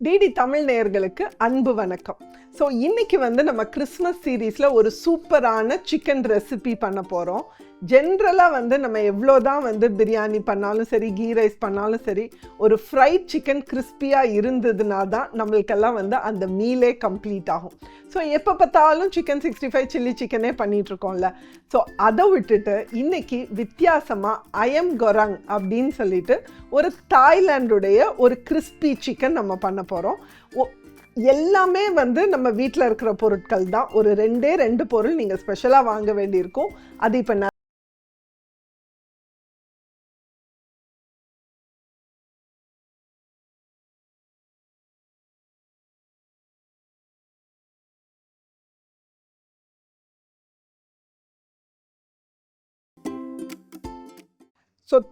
DD Tamil நேயர்களுக்கு அன்பு வணக்கம். ஸோ இன்னைக்கு நம்ம கிறிஸ்மஸ் சீரீஸில் ஒரு சூப்பரான சிக்கன் ரெசிபி பண்ண போகிறோம். ஜென்ரலாக நம்ம எவ்வளோதான் பிரியாணி பண்ணாலும் சரி, கீ ரைஸ் பண்ணாலும் சரி, ஒரு ஃப்ரைட் சிக்கன் கிறிஸ்பியாக இருந்ததுனா தான் நம்மளுக்கெல்லாம் அந்த மீலே கம்ப்ளீட் ஆகும். ஸோ எப்போ பார்த்தாலும் சிக்கன் 65 சில்லி சிக்கனே பண்ணிகிட்ருக்கோம்ல. ஸோ அதை விட்டுட்டு இன்னைக்கு வித்தியாசமாக அயம் கொரங் அப்படின்னு சொல்லிட்டு ஒரு தாய்லாண்டுடைய ஒரு கிறிஸ்பி சிக்கன் நம்ம பண்ண போகிறோம். எல்லாமே நம்ம வீட்டில் இருக்கிற பொருட்கள் தான். ஒரு ரெண்டு பொருள் நீங்கள் ஸ்பெஷலாக வாங்க வேண்டியிருக்கும். அது இப்போ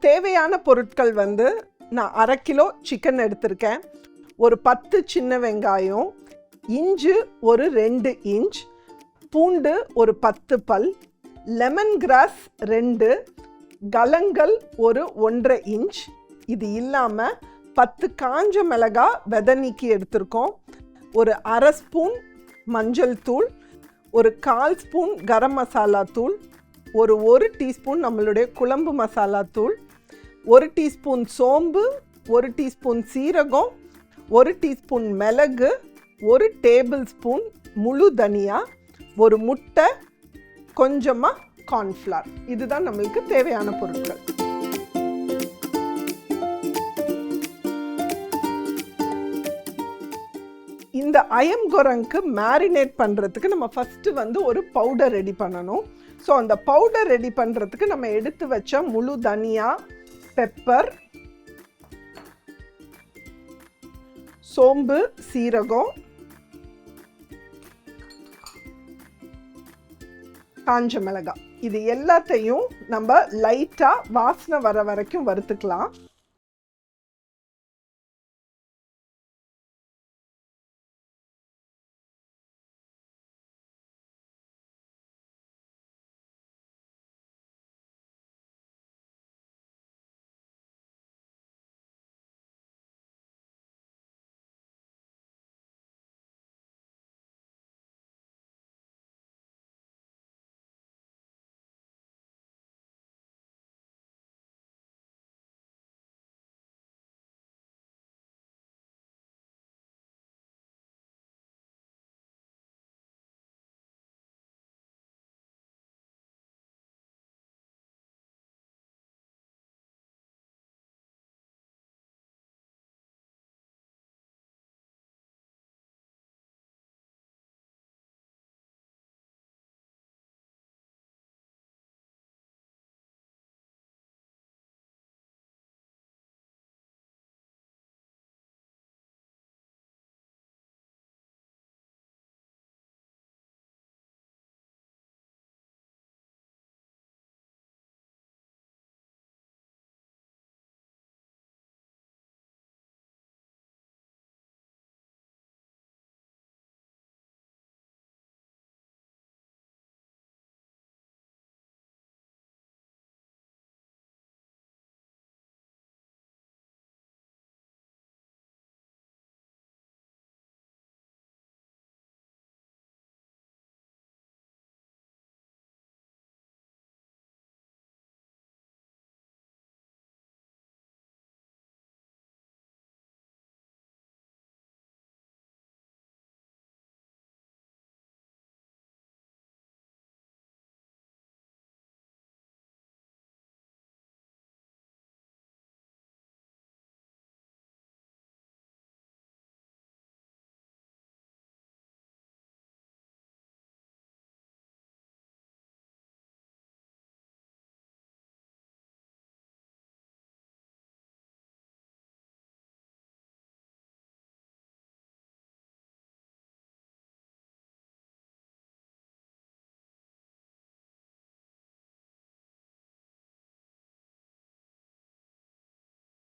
தேவையான பொருட்கள் நான் 1/2 கிலோ சிக்கன் எடுத்திருக்கேன், ஒரு 10 சின்ன வெங்காயம், இஞ்சி ஒரு 2 இன்ச், பூண்டு ஒரு 10 பல், லெமன் கிராஸ் 2, கலங்கல் ஒரு 1/2 இன்ச். இது இல்லாமல் 10 காஞ்ச மிளகாய் விதை நீக்கி எடுத்திருக்கோம், ஒரு 1/2 ஸ்பூன் மஞ்சள் தூள், ஒரு 1/4 ஸ்பூன் கரம் மசாலா தூள், ஒரு டீஸ்பூன் நம்மளுடைய குழம்பு மசாலா தூள், 1 டீஸ்பூன் சோம்பு, 1 டீஸ்பூன் சீரகம், 1 டீஸ்பூன் மிளகு, 1 டேபிள் ஸ்பூன் முழு தனியா, ஒரு முட்டை, கொஞ்சமாக கார்ன்ஃப்ளவர். இதுதான் நம்மளுக்கு தேவையான பொருட்கள். இந்த அயம் கொரங்க்கு மேரினேட் பண்ணுறதுக்கு நம்ம ஃபஸ்ட்டு ஒரு பவுடர் ரெடி பண்ணணும். ஸோ அந்த பவுடர் ரெடி பண்ணுறதுக்கு நம்ம எடுத்து வச்ச முழு தனியா, பெப்பர், சோம்பு, சீரகம், காஞ்ச மிளகாய், இது எல்லாத்தையும் நம்ம லைட்டாக வாசனை வர வரைக்கும் வறுத்துக்கலாம்.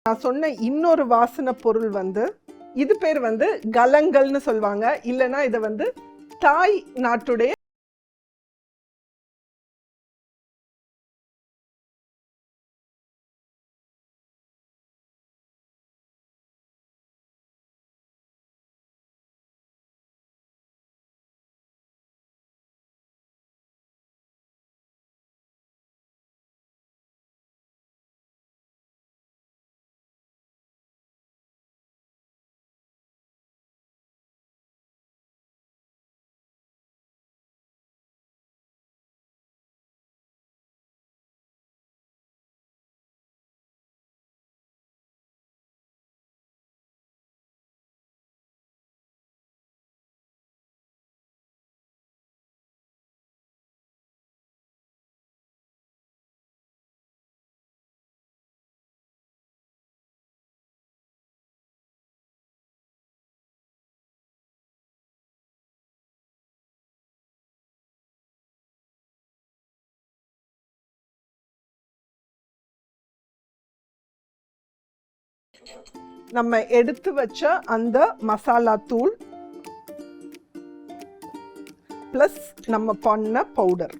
நான் சொன்ன இன்னொரு வாசனை பொருள் இது பேர் கலங்கல்னு சொல்லுவாங்க, இல்லைன்னா இதை தாய் நாட்டுடைய நம்ம எடுத்து வச்ச அந்த மசாலா தூள் ப்ளஸ் நம்ம பண்ண பவுடர்.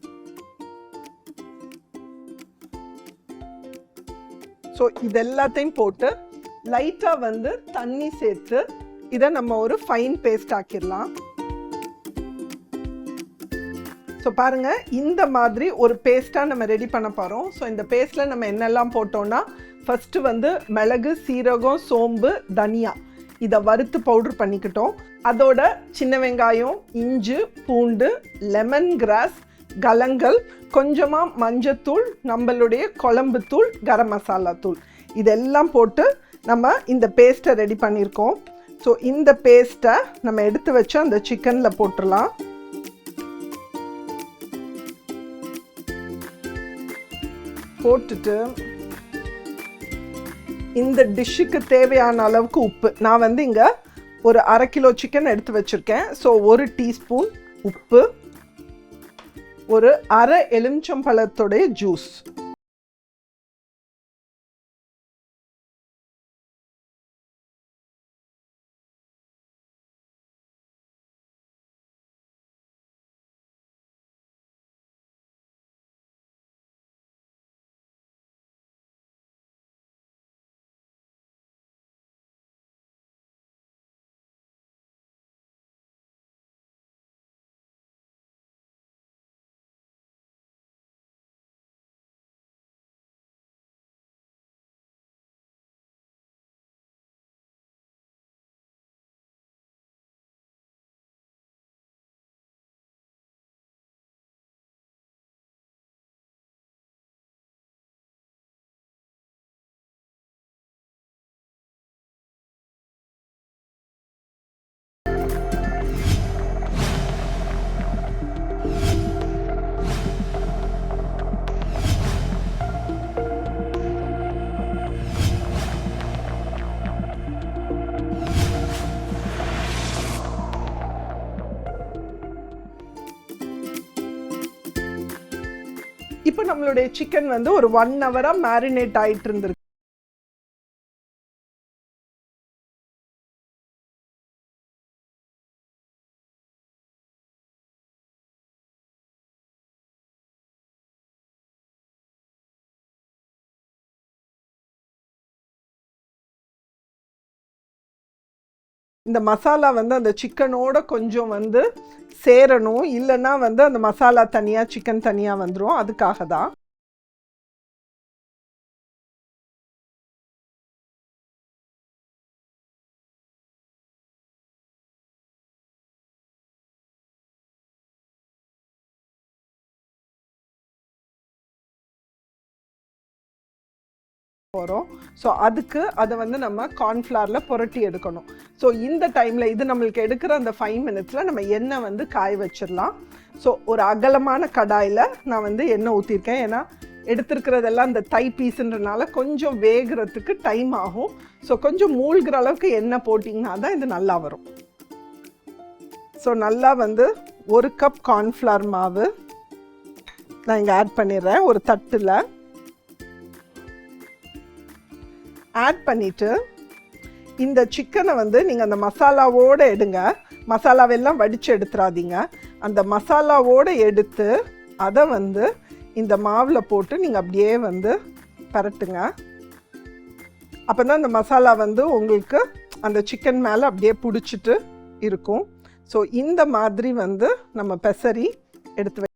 ஸோ இது எல்லாத்தையும் போட்டு லைட்டாக வந்து தண்ணி சேர்த்து இதை நம்ம ஒரு ஃபைன் பேஸ்ட் ஆக்கிடலாம். ஸோ பாருங்கள், இந்த மாதிரி ஒரு பேஸ்ட்டாக நம்ம ரெடி பண்ண போகிறோம். ஸோ இந்த பேஸ்ட்டில் நம்ம என்னெல்லாம் போட்டோம்னா, ஃபஸ்ட்டு வந்து மிளகு, சீரகம், சோம்பு, தனியா இதை வறுத்து பவுட்ரு பண்ணிக்கிட்டோம். அதோட சின்ன வெங்காயம், இஞ்சி, பூண்டு, லெமன் கிராஸ், கலங்கல், கொஞ்சமாக மஞ்சத்தூள், நம்மளுடைய குழம்பு தூள், கரம் மசாலா தூள் இதெல்லாம் போட்டு நம்ம இந்த பேஸ்ட்டை ரெடி பண்ணியிருக்கோம். ஸோ இந்த பேஸ்ட்டை நம்ம எடுத்து வச்சு அந்த சிக்கனில் போட்டுடலாம். போட்டுட்டு இந்த டிஷ்ஷுக்கு தேவையான அளவுக்கு உப்பு, நான் வந்து இங்கே ஒரு 1/2 கிலோ சிக்கன் எடுத்து வச்சுருக்கேன். ஸோ 1 டீஸ்பூன் உப்பு, ஒரு 1/2 எலுமிச்சம்பழத்தோடைய ஜூஸ், இப்போ நம்மளுடைய சிக்கன் வந்து ஒரு 1 ஹவராக மேரினேட் ஆகிட்டு இருந்திருக்கு. இந்த மசாலா வந்து அந்த சிக்கனோட கொஞ்சம் வந்து சேரணும், இல்லைன்னா வந்து அந்த மசாலா தனியாக சிக்கன் தனியாக வந்துடும். அதுக்காக தான். போகிறோம். ஸோ அதுக்கு அதை வந்து நம்ம கார்ன்ஃப்ளவரில் புரட்டி எடுக்கணும். ஸோ இந்த டைமில் இது நம்மளுக்கு எடுக்கிற அந்த 5 மினிட்ஸில் நம்ம எண்ணெய் வந்து காய வச்சிடலாம். ஸோ ஒரு அகலமான கடாயில் நான் வந்து எண்ணெய் ஊற்றிருக்கேன். ஏன்னா எடுத்துருக்கிறதெல்லாம் இந்த தை பீஸுன்றனால கொஞ்சம் வேகிறதுக்கு டைம் ஆகும். ஸோ கொஞ்சம் மூழ்கிற அளவுக்கு எண்ணெய் போட்டிங்கன்னா தான் இது நல்லா வரும். ஸோ நல்லா வந்து 1 கப் கார்ன்ஃப்ளவர் மாவு நான் இங்கே ஆட் பண்ணிடுறேன். ஒரு தட்டில் ஆட் பண்ணிவிட்டு இந்த சிக்கனை வந்து நீங்கள் அந்த மசாலாவோடு எடுங்க. மசாலாவெல்லாம் வடித்து எடுத்துடாதீங்க. அந்த மசாலாவோடு எடுத்து அதை வந்து இந்த மாவில் போட்டு நீங்கள் அப்படியே வந்து பரட்டுங்க. அப்போ தான் அந்த மசாலா வந்து உங்களுக்கு அந்த சிக்கன் மேலே அப்படியே பிடிச்சிட்டு இருக்கும். ஸோ இந்த மாதிரி வந்து நம்ம பெசரி எடுத்து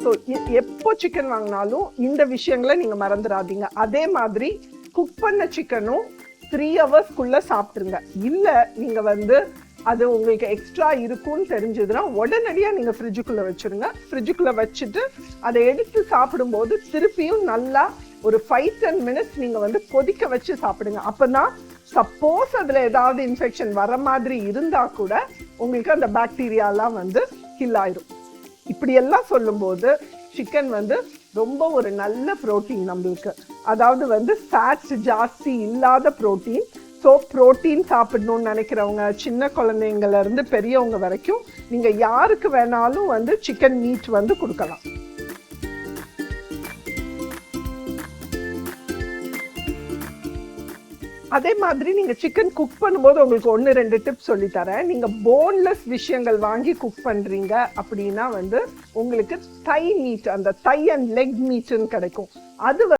ஸோ எப்போ சிக்கன் வாங்கினாலும் இந்த விஷயங்களை நீங்கள் மறந்துடாதீங்க. அதே மாதிரி குக் பண்ண சிக்கனும் 3 ஹவர்ஸ்க்குள்ளே சாப்பிட்ருங்க. இல்லை நீங்கள் வந்து அது உங்களுக்கு எக்ஸ்ட்ரா இருக்கும்னு தெரிஞ்சதுன்னா உடனடியாக நீங்கள் ஃப்ரிட்ஜுக்குள்ளே வச்சுருங்க. ஃப்ரிட்ஜுக்குள்ளே வச்சுட்டு அதை எடுத்து சாப்பிடும்போது திருப்பியும் நல்லா ஒரு 5-10 மினிட்ஸ் நீங்கள் வந்து கொதிக்க வச்சு சாப்பிடுங்க. அப்போ தான் சப்போஸ் அதில் ஏதாவது இன்ஃபெக்ஷன் வர மாதிரி இருந்தால் கூட உங்களுக்கு அந்த பாக்டீரியாலாம் வந்து கில் ஆயிரும். இப்படியெல்லாம் சொல்லும்போது சிக்கன் வந்து ரொம்ப ஒரு நல்ல ப்ரோட்டீன் நம்மளுக்கு. அதாவது வந்து ஃபேட்ஸ் ஜாஸ்தி இல்லாத ப்ரோட்டீன். ஸோ ப்ரோட்டீன் சாப்பிடணும்னு நினைக்கிறவங்க சின்ன குழந்தைங்கள்லேருந்து பெரியவங்க வரைக்கும் நீங்கள் யாருக்கு வேணாலும் வந்து சிக்கன் மீட் வந்து கொடுக்கலாம். அதே மாதிரி நீங்கள் சிக்கன் குக் பண்ணும்போது உங்களுக்கு 1-2 டிப்ஸ் சொல்லித்தரேன். நீங்கள் போன்லெஸ் விஷயங்கள் வாங்கி குக் பண்ணுறீங்க அப்படின்னா வந்து உங்களுக்கு தை மீட், அந்த தை அண்ட் லெக் மீட்டுன்னு கிடைக்கும். அது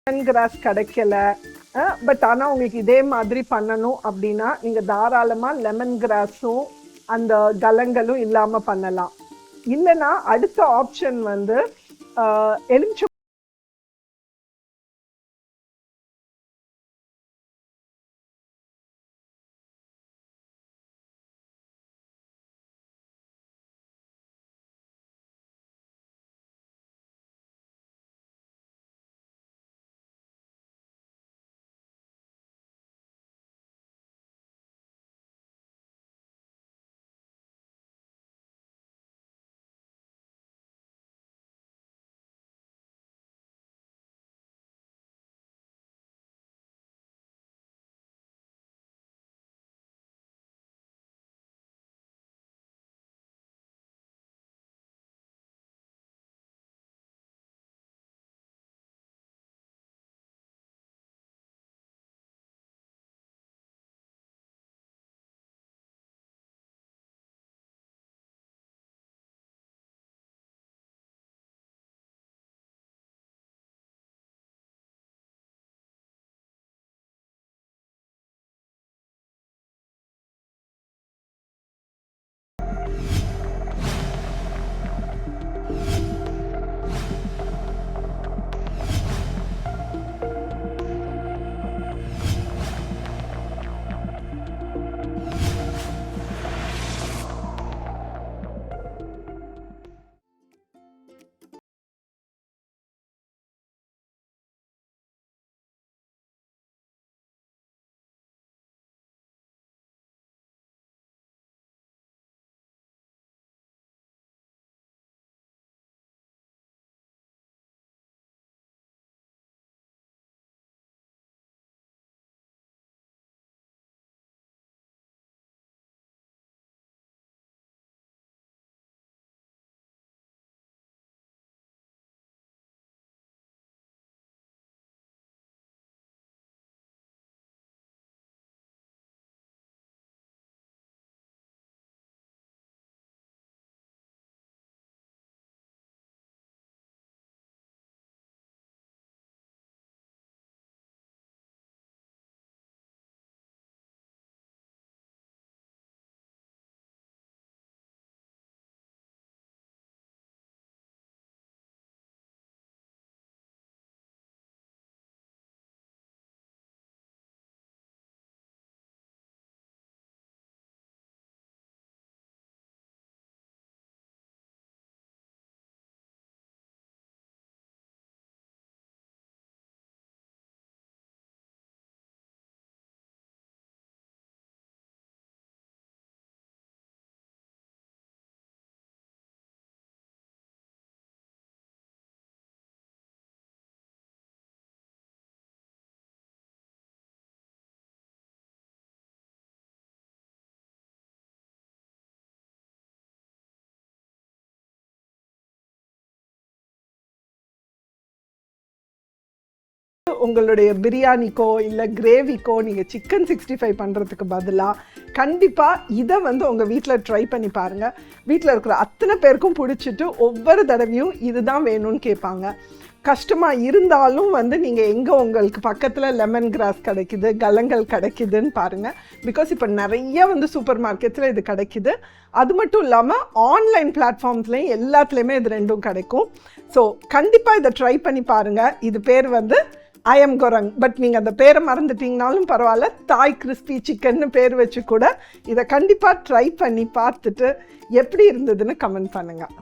லெமன் கிராஸ் கிடைக்கல, பட் ஆனால் உங்களுக்கு இதே மாதிரி பண்ணணும் அப்படின்னா நீங்கள் தாராளமாக லெமன் கிராஸும் அந்த கலங்களும் இல்லாமல் பண்ணலாம். இல்லைன்னா அடுத்த ஆப்ஷன் வந்து எலுமிச்சை உங்களுடைய பிரியாணிக்கோ இல்லை கிரேவிக்கோ நீங்கள் சிக்கன் 65 பண்ணுறதுக்கு பதிலாக கண்டிப்பாக இதை வந்து உங்கள் வீட்டில் ட்ரை பண்ணி பாருங்கள். வீட்டில் இருக்கிற அத்தனை பேருக்கும் பிடிச்சிட்டு ஒவ்வொரு தடவையும் இதுதான் வேணும்னு கேட்பாங்க. கஷ்டமாக இருந்தாலும் வந்து நீங்கள் எங்கே உங்களுக்கு பக்கத்தில் லெமன் கிராஸ் கிடைக்குது, கலங்கள் கிடைக்குதுன்னு பாருங்கள். பிகாஸ் இப்போ நிறைய வந்து சூப்பர் மார்க்கெட்ஸில் இது கிடைக்குது. அது மட்டும் இல்லாமல் ஆன்லைன் பிளாட்ஃபார்ம்ஸ்லேயும் எல்லாத்துலேயுமே இது ரெண்டும் கிடைக்கும். ஸோ கண்டிப்பாக இதை ட்ரை பண்ணி பாருங்கள். இது பேர் வந்து ஐஎம் கொரங். பட் நீங்கள் அந்த பேரை மறந்துட்டிங்கனாலும் பரவாயில்ல, தாய் கிறிஸ்பி சிக்கன்னு பேர் வச்சு கூட இதை கண்டிப்பாக ட்ரை பண்ணி பார்த்துட்டு எப்படி இருந்ததுன்னு கமெண்ட் பண்ணுங்கள்.